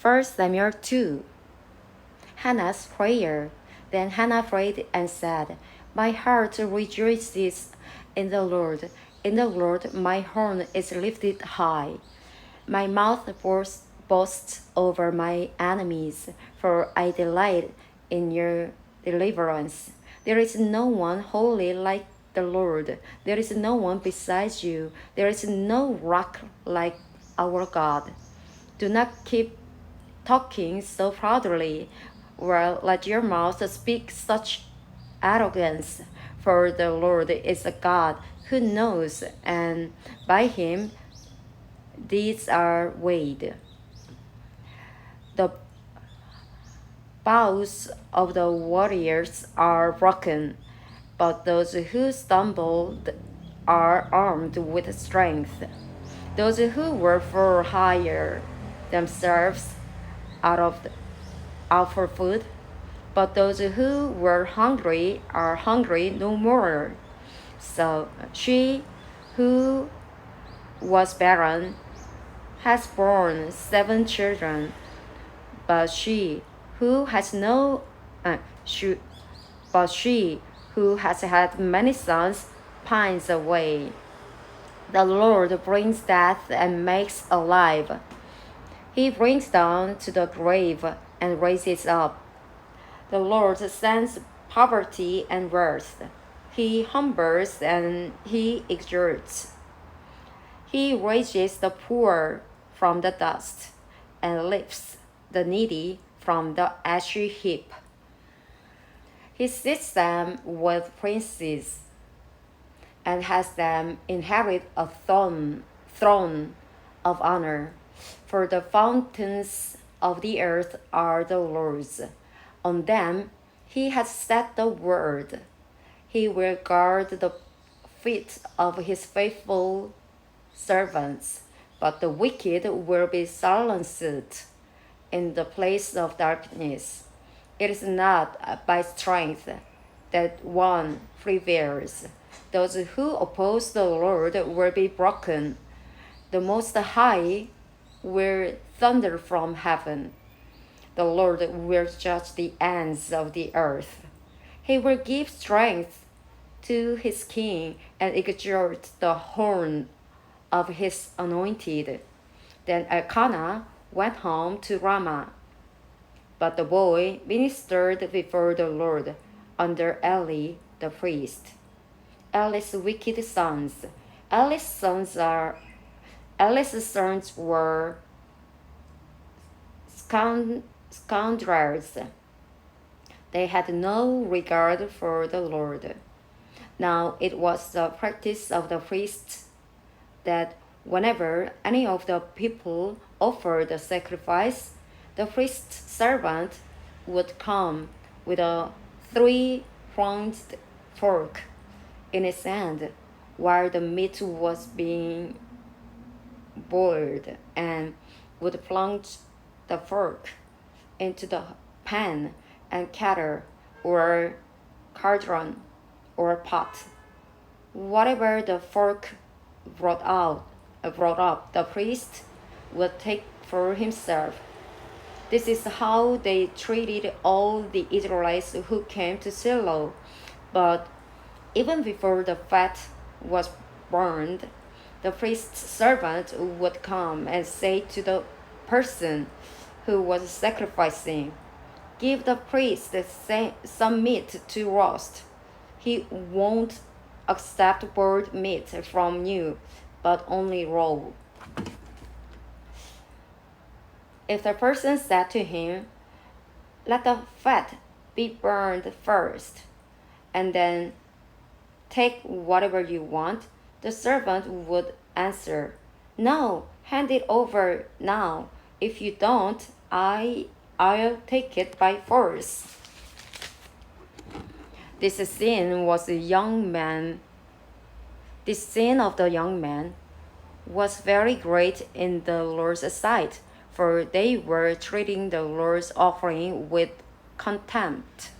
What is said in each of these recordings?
1 Samuel 2. Hannah's prayer. Then Hannah prayed and said, My heart rejoices in the Lord. In the Lord my horn is lifted high. My mouth boasts over my enemies, for I delight in your deliverance. There is no one holy like the Lord. There is no one besides you. There is no rock like our God. Do not keep talking so proudly, or let your mouth speak such arrogance. For the Lord is a God who knows, and by him deeds are weighed. The bows of the warriors are broken, but those who stumbled are armed with strength. Those who work for hire themselves out for food, but those who were hungry are hungry no more. So she who was barren has borne 7 children, but she who has no she, but she who has had many sons pines away. The Lord brings death and makes alive. He brings down to the grave and raises up. The Lord sends poverty and wealth. He humbles and he exalts. He raises the poor from the dust and lifts the needy from the ashy heap. He sits them with princes and has them inherit a throne of honor. For the fountains of the earth are the Lord's. On them he has set the word. He will guard the feet of his faithful servants, but the wicked will be silenced in the place of darkness. It is not by strength that one prevails. Those who oppose the Lord will be broken. The Most High will thunder from heaven. The Lord will judge the ends of the earth. He will give strength to his king and exalt the horn of his anointed. Then Elkanah went home to Ramah. But the boy ministered before the Lord under Eli the priest. Eli's wicked sons. Eli's sons were scoundrels. They had no regard for the Lord. Now it was the practice of the priests that whenever any of the people offered a sacrifice, the priest's servant would come with a 3-pronged fork in his hand while the meat was being boiled, and would plunge the fork into the pan and kettle or cauldron or pot. Whatever the fork brought up, the priest would take for himself. This is how they treated all the Israelites who came to Shiloh. But even before the fat was burned, the priest's servant would come and say to the person who was sacrificing, Give the priest some meat to roast. He won't accept boiled meat from you, but only raw. If the person said to him, Let the fat be burned first, and then take whatever you want, the servant would answer, No, hand it over now. If you don't, I'll take it by force. This sin of the young man was very great in the Lord's sight, for they were treating the Lord's offering with contempt.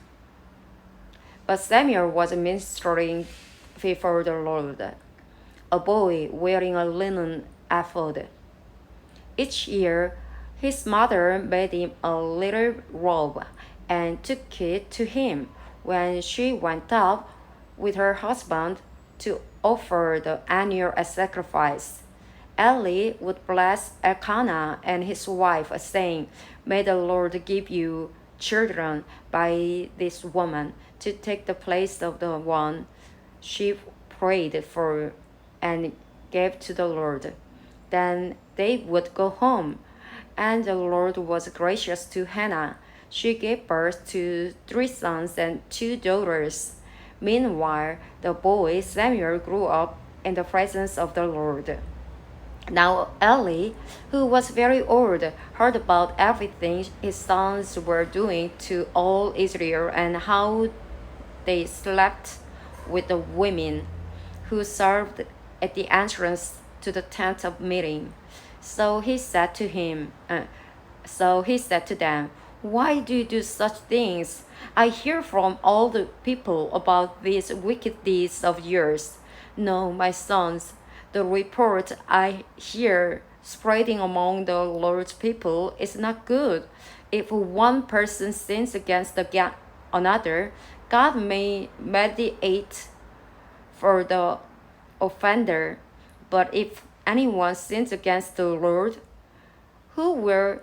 But Samuel was ministering before the Lord, a boy wearing a linen ephod. Each year His mother made him a little robe and took it to him when she went up with her husband to offer the annual sacrifice. Eli would bless Elkanah and his wife, saying, "May the Lord give you children by this woman to take the place of the one she prayed for and gave to the Lord." Then they would go home, and the Lord was gracious to Hannah. She gave birth to 3 sons and 2 daughters. Meanwhile, the boy Samuel grew up in the presence of the Lord. Now Eli, who was very old, heard about everything his sons were doing to all Israel and how they slept with the women who served at the entrance to the tent of meeting. So he said to them, "Why do you do such things? I hear from all the people about these wicked deeds of yours. No, my sons, the report I hear spreading among the Lord's people is not good. If one person sins against another, God may mediate for the offender. But if anyone sins against the Lord, who will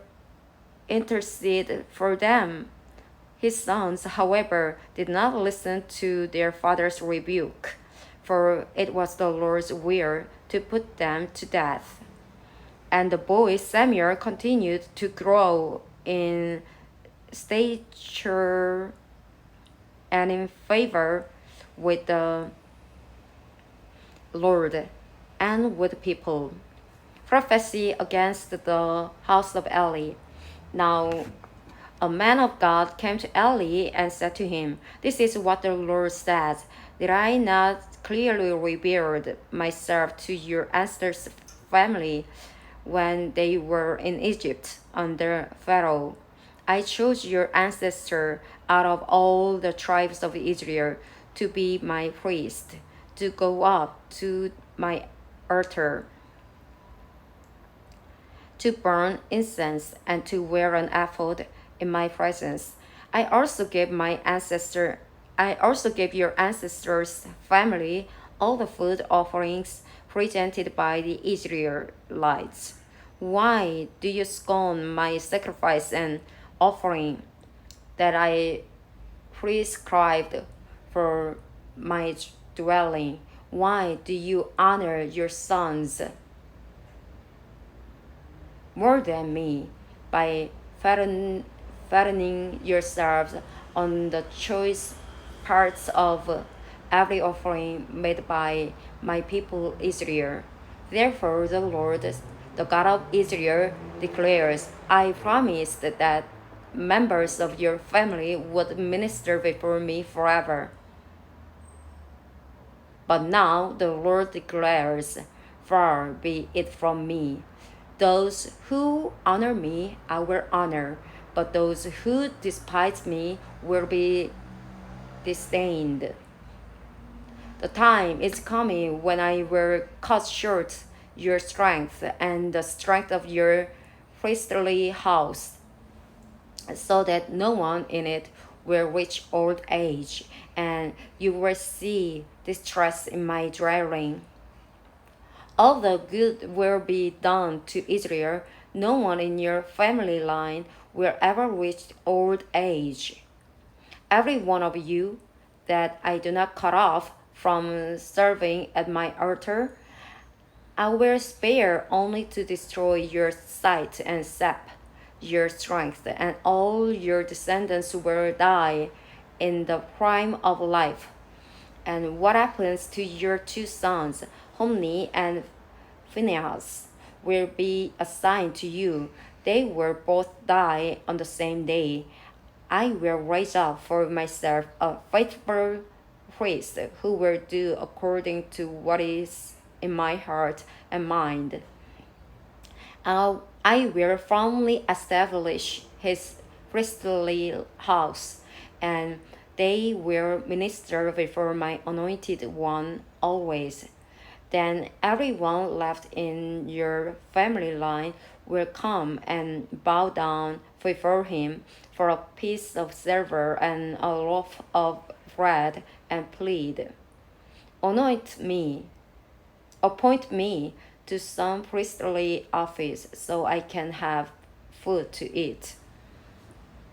intercede for them?" His sons, however, did not listen to their father's rebuke, for it was the Lord's will to put them to death. And the boy Samuel continued to grow in stature and in favor with the Lord and with people. Prophecy against the house of Eli. Now a man of God came to Eli and said to him, "This is what the Lord says. Did I not clearly reveal myself to your ancestors' family when they were in Egypt under Pharaoh? I chose your ancestor out of all the tribes of Israel to be my priest, to go up to my altar, to burn incense, and to wear an ephod in my presence. I also gave your ancestors' family all the food offerings presented by the Israelites. Why do you scorn my sacrifice and offering that I prescribed for my dwelling? Why do you honor your sons more than me by fattening yourselves on the choice parts of every offering made by my people Israel? Therefore, the Lord, the God of Israel, declares, I promised that members of your family would minister before me forever. But now the Lord declares, far be it from me. Those who honor me I will honor, but those who despise me will be disdained. The time is coming when I will cut short your strength and the strength of your priestly house, so that no one in it will reach old age, and you will see distress in my dwelling. All the good will be done to Israel. No one in your family line will ever reach old age. Every one of you that I do not cut off from serving at my altar, I will spare only to destroy your sight and sap your strength, and all your descendants will die in the prime of life. And what happens to your 2 sons, Hophni and Phinehas, will be assigned to you. They will both die on the same day. I will raise up for myself a faithful priest who will do according to what is in my heart and mind. I will firmly establish his priestly house, and they will minister before my anointed one always. Then everyone left in your family line will come and bow down before him for a piece of silver and a loaf of bread and plead, appoint me to some priestly office so I can have food to eat.